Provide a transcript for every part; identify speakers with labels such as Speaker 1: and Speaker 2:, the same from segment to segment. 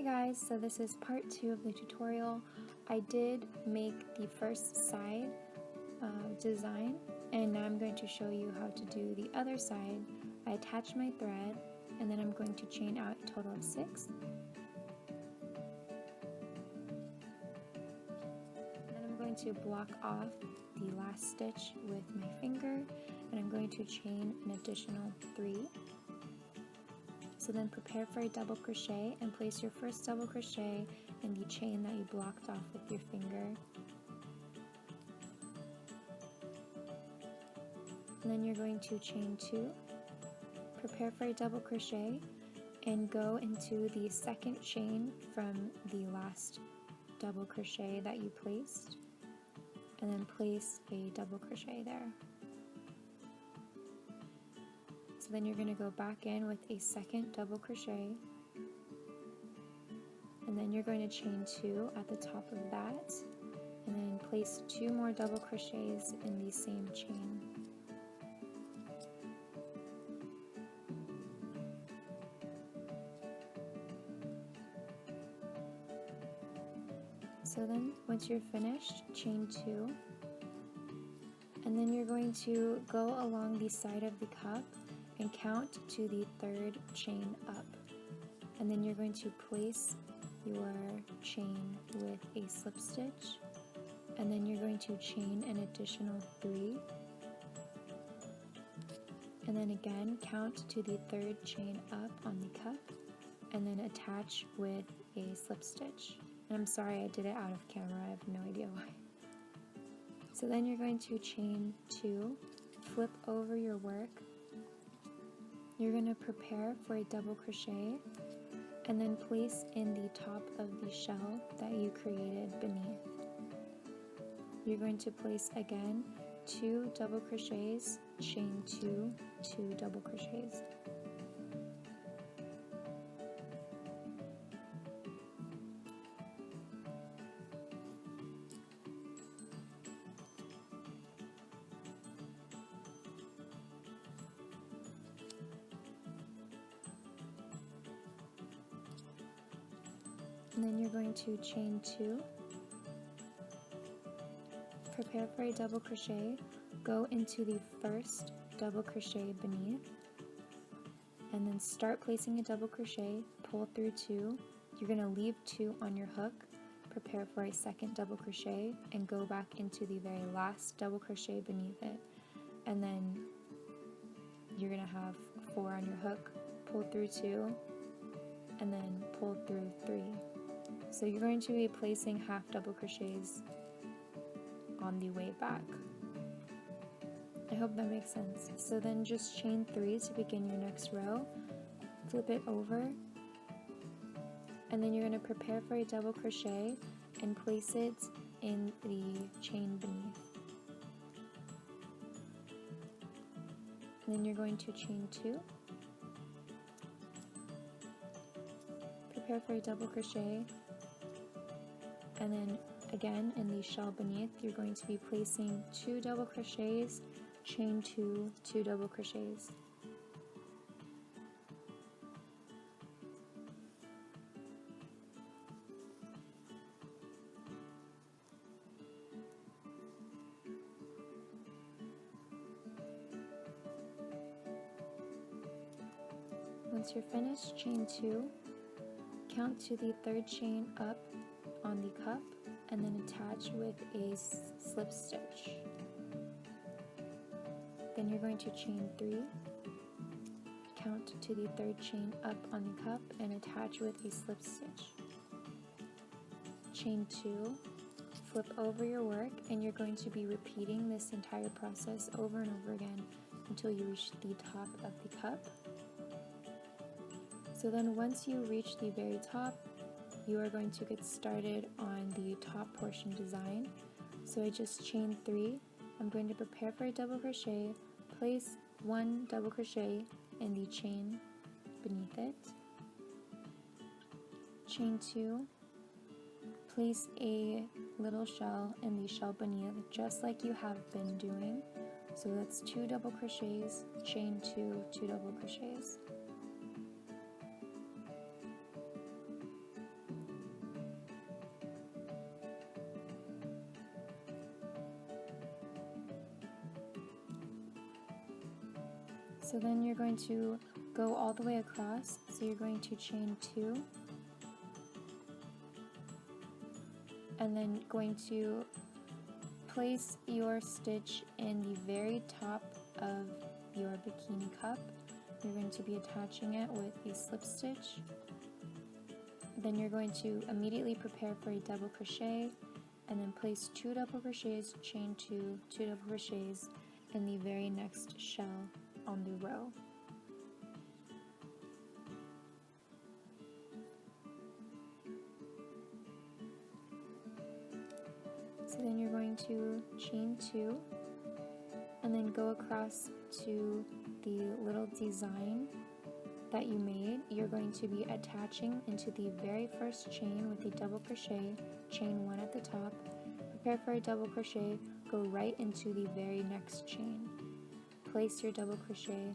Speaker 1: Hi guys, so this is part 2 of the tutorial. I did make the first side design, and now I'm going to show you how to do the other side. I attached my thread, and then I'm going to chain out a total of 6. Then I'm going to block off the last stitch with my finger, and I'm going to chain an additional 3. So then prepare for a double crochet and place your first double crochet in the chain that you blocked off with your finger. And then you're going to chain 2, prepare for a double crochet, and go into the second chain from the last double crochet that you placed, and then place a double crochet there. So then you're going to go back in with a second double crochet, and then you're going to chain 2 at the top of that, and then place 2 more double crochets in the same chain. So then once you're finished, chain 2, and then you're going to go along the side of the cup and count to the 3rd chain up, and then you're going to place your chain with a slip stitch, and then you're going to chain an additional 3, and then again count to the 3rd chain up on the cup, and then attach with a slip stitch. And I'm sorry I did it out of camera, I have no idea why. So then you're going to chain 2, flip over your work. You're going to prepare for a double crochet, and then place in the top of the shell that you created beneath. You're going to place again 2 double crochets, chain 2, 2 double crochets. And then you're going to chain 2, prepare for a double crochet, go into the first double crochet beneath, and then start placing a double crochet, pull through 2, you're going to leave 2 on your hook, prepare for a second double crochet, and go back into the very last double crochet beneath it, and then you're going to have 4 on your hook, pull through 2, and then pull through 3. So you're going to be placing half double crochets on the way back. I hope that makes sense. So then just chain 3 to begin your next row, flip it over, and then you're going to prepare for a double crochet and place it in the chain beneath. And then you're going to chain 2, prepare for a double crochet, and then again in the shell beneath you're going to be placing 2 double crochets, chain 2, 2 double crochets. Once you're finished, chain 2, count to the 3rd chain up on the cup, and then attach with a slip stitch. Then you're going to chain 3, count to the 3rd chain up on the cup, and attach with a slip stitch. Chain 2, flip over your work, and you're going to be repeating this entire process over and over again until you reach the top of the cup. So then once you reach the very top, you are going to get started on the top portion design. So I just chain 3, I'm going to prepare for a double crochet, place 1 double crochet in the chain beneath it, chain 2, place a little shell in the shell beneath just like you have been doing. So that's 2 double crochets, chain 2, 2 double crochets. So then you're going to go all the way across, so you're going to chain 2, and then going to place your stitch in the very top of your bikini cup. You're going to be attaching it with a slip stitch. Then you're going to immediately prepare for a double crochet, and then place 2 double crochets, chain 2, 2 double crochets in the very next shell on the row. So then you're going to chain 2 and then go across to the little design that you made. You're going to be attaching into the very first chain with a double crochet, chain 1 at the top, prepare for a double crochet, go right into the very next chain. Place your double crochet,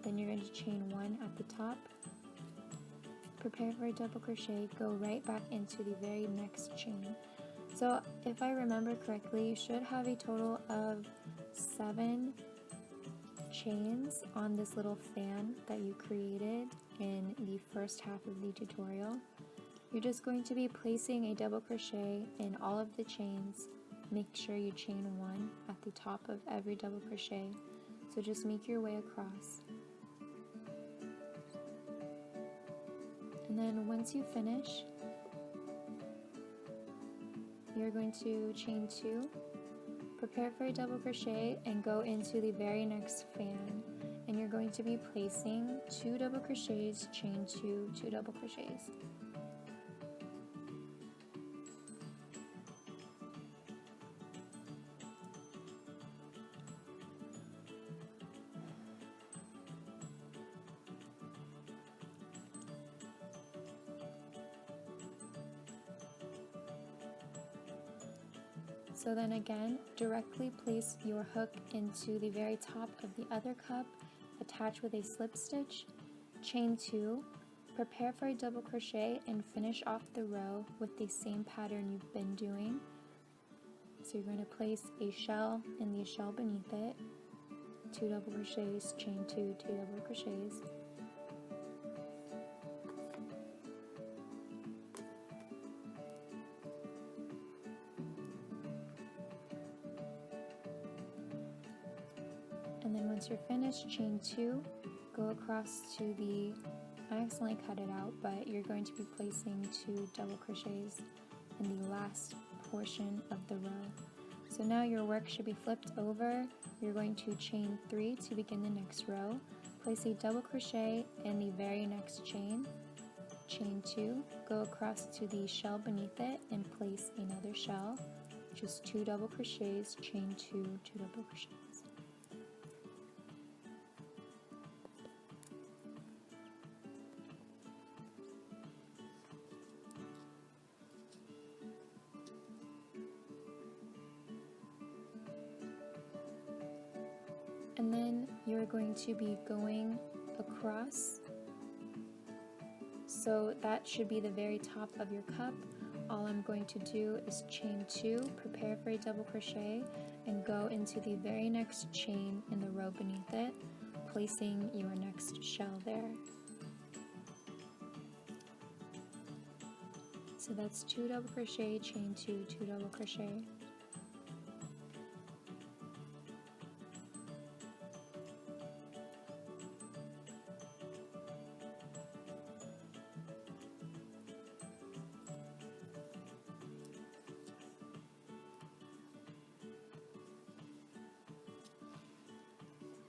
Speaker 1: then you're going to chain 1 at the top, prepare for a double crochet, go right back into the very next chain. So if I remember correctly, you should have a total of 7 chains on this little fan that you created in the first half of the tutorial. You're just going to be placing a double crochet in all of the chains. Make sure you chain 1 at the top of every double crochet. So just make your way across. And then once you finish, you're going to chain 2, prepare for a double crochet, and go into the very next fan. And you're going to be placing 2 double crochets, chain 2, 2 double crochets. So then again, directly place your hook into the very top of the other cup, attach with a slip stitch, chain 2, prepare for a double crochet, and finish off the row with the same pattern you've been doing. So you're going to place a shell in the shell beneath it, 2 double crochets, chain 2, 2 double crochets. And then once you're finished, chain 2, go across to the, I accidentally cut it out, but you're going to be placing 2 double crochets in the last portion of the row. So now your work should be flipped over. You're going to chain 3 to begin the next row, place a double crochet in the very next chain, chain 2, go across to the shell beneath it and place another shell, just 2 double crochets, chain 2, 2 double crochets. And then you're going to be going across, so that should be the very top of your cup. All I'm going to do is chain 2, prepare for a double crochet, and go into the very next chain in the row beneath it, placing your next shell there. So that's 2 double crochet, chain 2, 2 double crochet.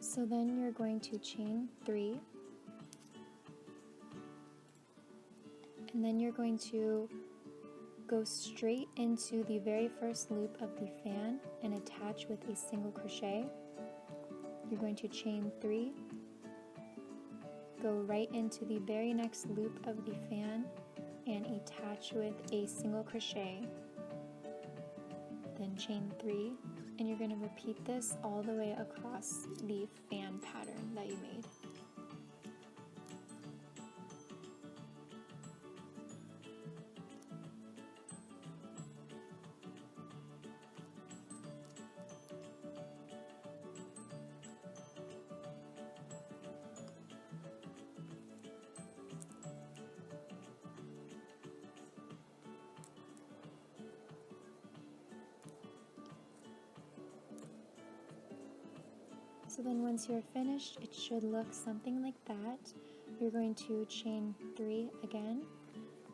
Speaker 1: So then you're going to chain 3, and then you're going to go straight into the very first loop of the fan and attach with a single crochet. You're going to chain 3, go right into the very next loop of the fan and attach with a single crochet, then chain 3, and you're going to repeat this all the way across the fan pattern that you made. So then once you're finished, it should look something like that. You're going to chain 3 again,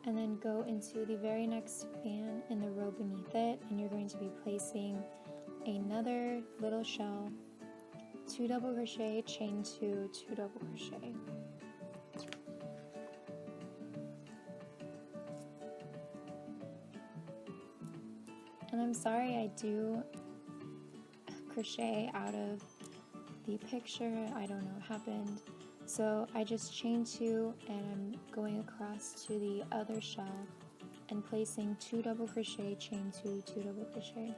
Speaker 1: and then go into the very next fan in the row beneath it, and you're going to be placing another little shell, 2 double crochet, chain 2, 2 double crochet. And I'm sorry I do crochet out of the picture, I don't know what happened. So I just chain 2 and I'm going across to the other shell and placing 2 double crochet, chain 2, 2 double crochet.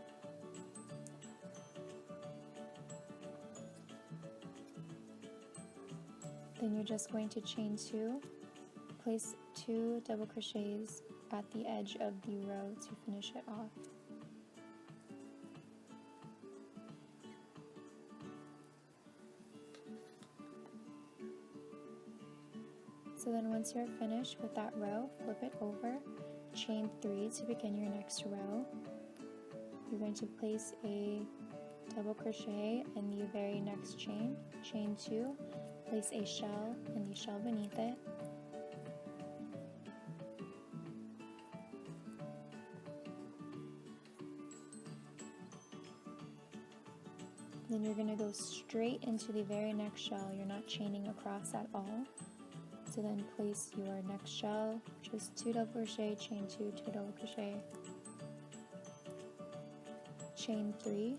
Speaker 1: Then you're just going to chain 2, place 2 double crochets at the edge of the row to finish it off. So then once you're finished with that row, flip it over, chain 3 to begin your next row. You're going to place a double crochet in the very next chain, chain 2, place a shell in the shell beneath it. Then you're going to go straight into the very next shell. You're not chaining across at all. So then place your next shell, just 2 double crochet, chain 2, 2 double crochet, chain 3.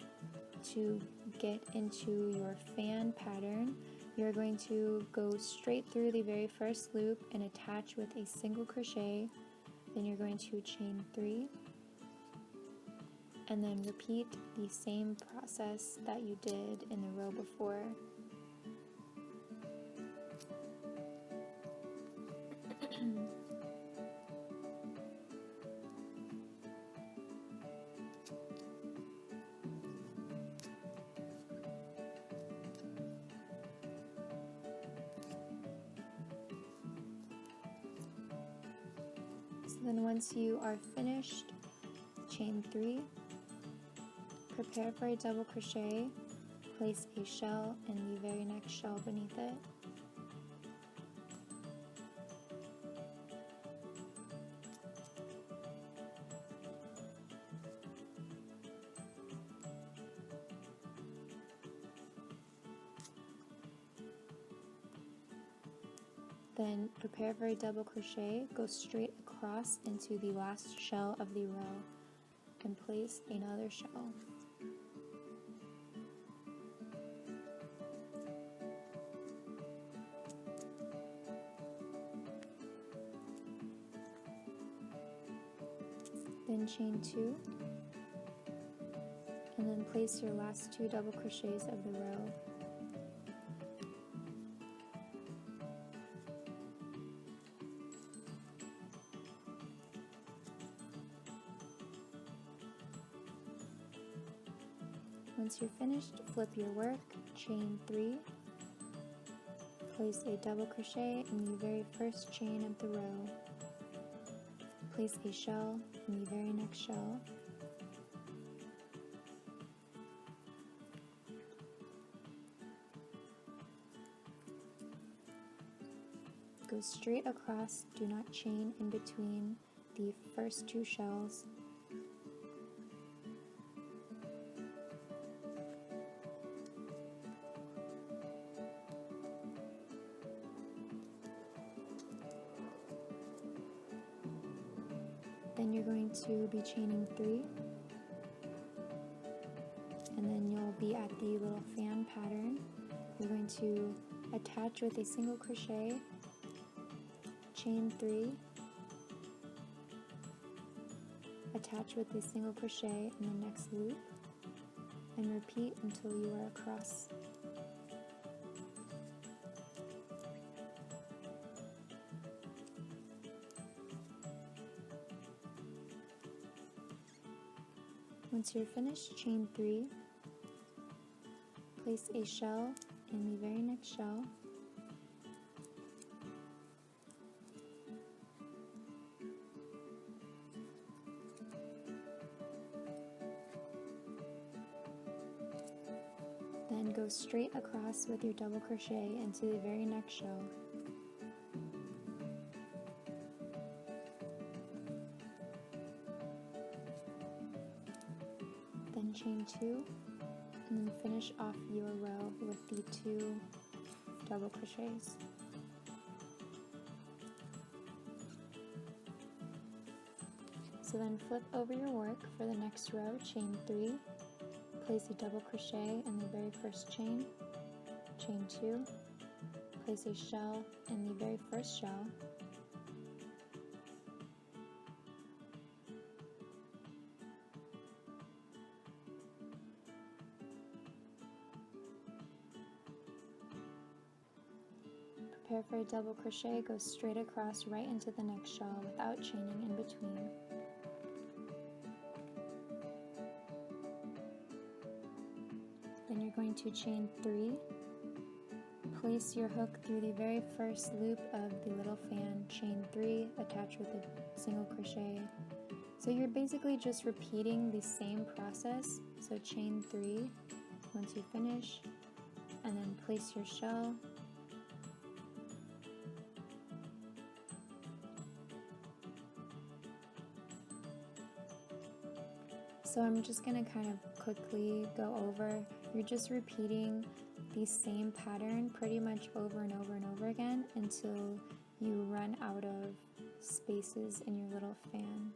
Speaker 1: To get into your fan pattern, you're going to go straight through the very first loop and attach with a single crochet. Then you're going to chain 3 and then repeat the same process that you did in the row before. So then once you are finished, chain 3, prepare for a double crochet, place a shell in the very next shell beneath it. Then prepare for a double crochet, go straight across into the last shell of the row and place another shell. Then chain 2 and then place your last 2 double crochets of the row. Once you're finished, flip your work, chain 3, place a double crochet in the very first chain of the row, place a shell in the very next shell, go straight across, do not chain in between the first 2 shells. Then you're going to be chaining 3, and then you'll be at the little fan pattern. You're going to attach with a single crochet, chain 3, attach with a single crochet in the next loop, and repeat until you are across. Once you're finished, chain 3, place a shell in the very next shell, then go go straight across with your double crochet into the very next shell. Then chain 2, and then finish off your row with the 2 double crochets. So then flip over your work for the next row, chain 3, place a double crochet in the very first chain, chain 2, place a shell in the very first shell, prepare for a double crochet, go straight across right into the next shell without chaining in between. Then you're going to chain 3, place your hook through the very first loop of the little fan, chain 3, attach with a single crochet. So you're basically just repeating the same process, so chain 3 once you finish, and then place your shell, so I'm just going to kind of quickly go over. You're just repeating the same pattern pretty much over and over and over again until you run out of spaces in your little fan.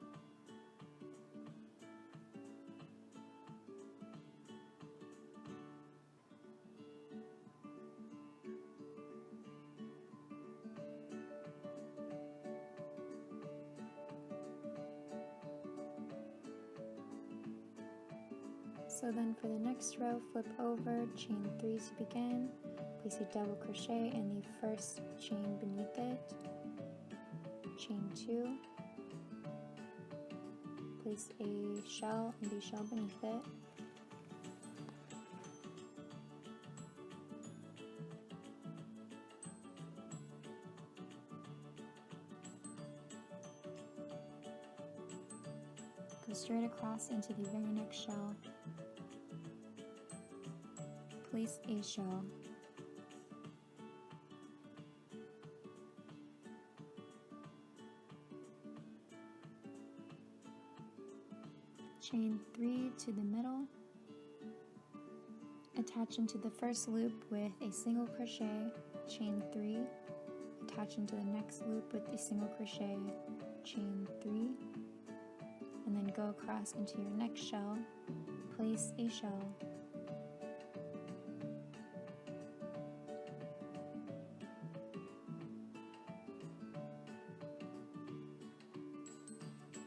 Speaker 1: So then for the next row, flip over, chain 3 to begin, place a double crochet in the first chain beneath it, chain 2, place a shell in the shell beneath it, go straight across into the very next shell, place a shell, chain 3 to the middle, attach into the first loop with a single crochet, chain 3, attach into the next loop with a single crochet, chain 3, and then go across into your next shell, place a shell,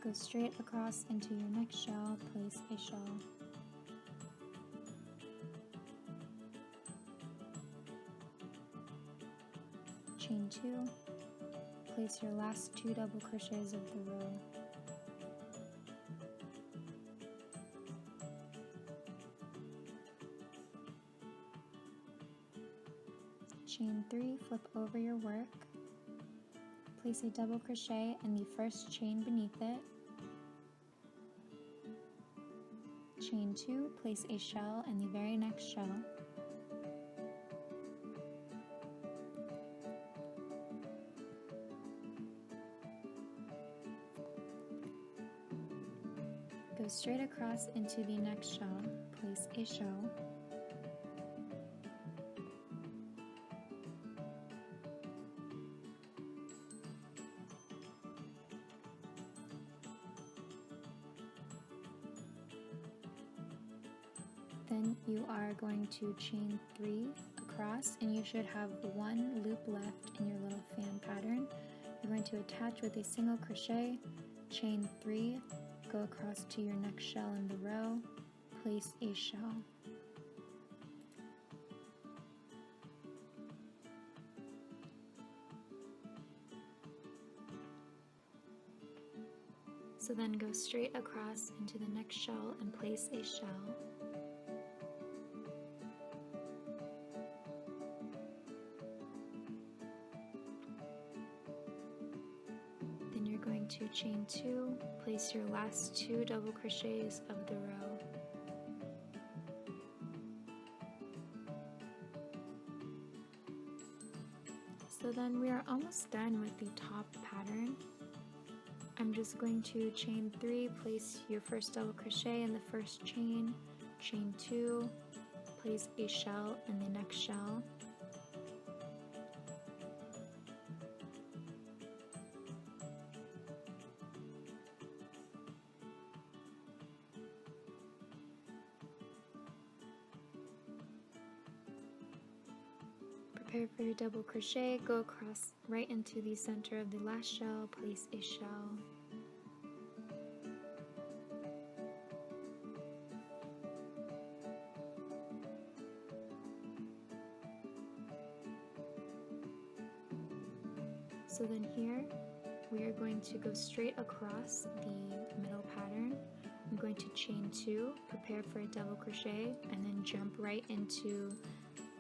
Speaker 1: go straight across into your next shell, place a shell, chain 2, place your last 2 double crochets of the row, chain 3, flip over your work, place a double crochet in the first chain beneath it, chain 2, place a shell in the very next shell, go straight across into the next shell, place a shell, then you are going to chain 3 across, and you should have 1 loop left in your little fan pattern. You're going to attach with a single crochet, chain 3, go across to your next shell in the row, place a shell. So then go straight across into the next shell and place a shell. Then you're going to chain 2, place your last 2 double crochets of the row. So then we are almost done with the top pattern. I'm just going to chain 3, place your first double crochet in the first chain, chain 2, place a shell in the next shell, prepare for your double crochet, go across right into the center of the last shell, place a shell. So then here, we are going to go straight across the middle pattern. I'm going to chain 2, prepare for a double crochet, and then jump right into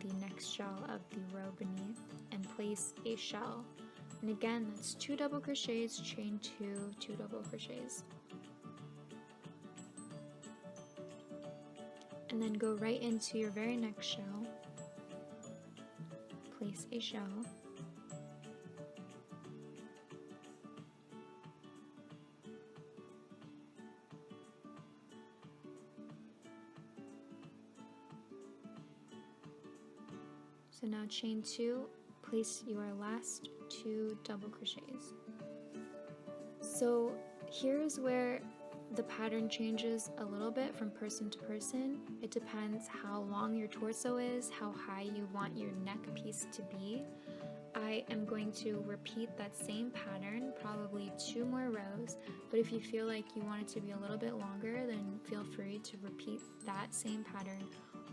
Speaker 1: the next shell of the row beneath and place a shell. And again, that's 2 double crochets, chain 2, 2 double crochets. And then go right into your very next shell, place a shell, so now chain 2, place your last 2 double crochets. So here's where the pattern changes a little bit from person to person. It depends how long your torso is, how high you want your neck piece to be. I am going to repeat that same pattern, probably 2 more rows, but if you feel like you want it to be a little bit longer, then feel free to repeat that same pattern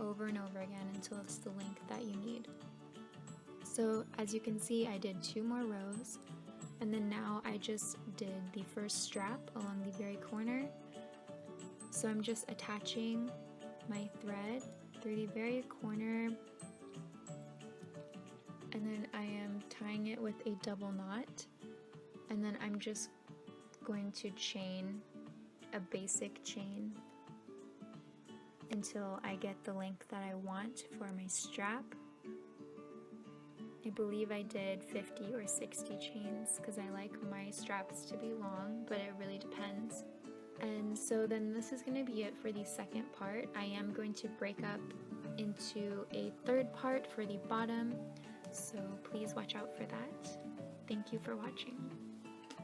Speaker 1: over and over again until it's the length that you need. So as you can see, I did 2 more rows, and then now I just did the first strap along the very corner. So I'm just attaching my thread through the very corner, and then I am tying it with a double knot, and then I'm just going to chain a basic chain until I get the length that I want for my strap. I believe I did 50 or 60 chains because I like my straps to be long, but it really depends. And so then this is going to be it for the second part. I am going to break up into a third part for the bottom, so please watch out for that. Thank you for watching.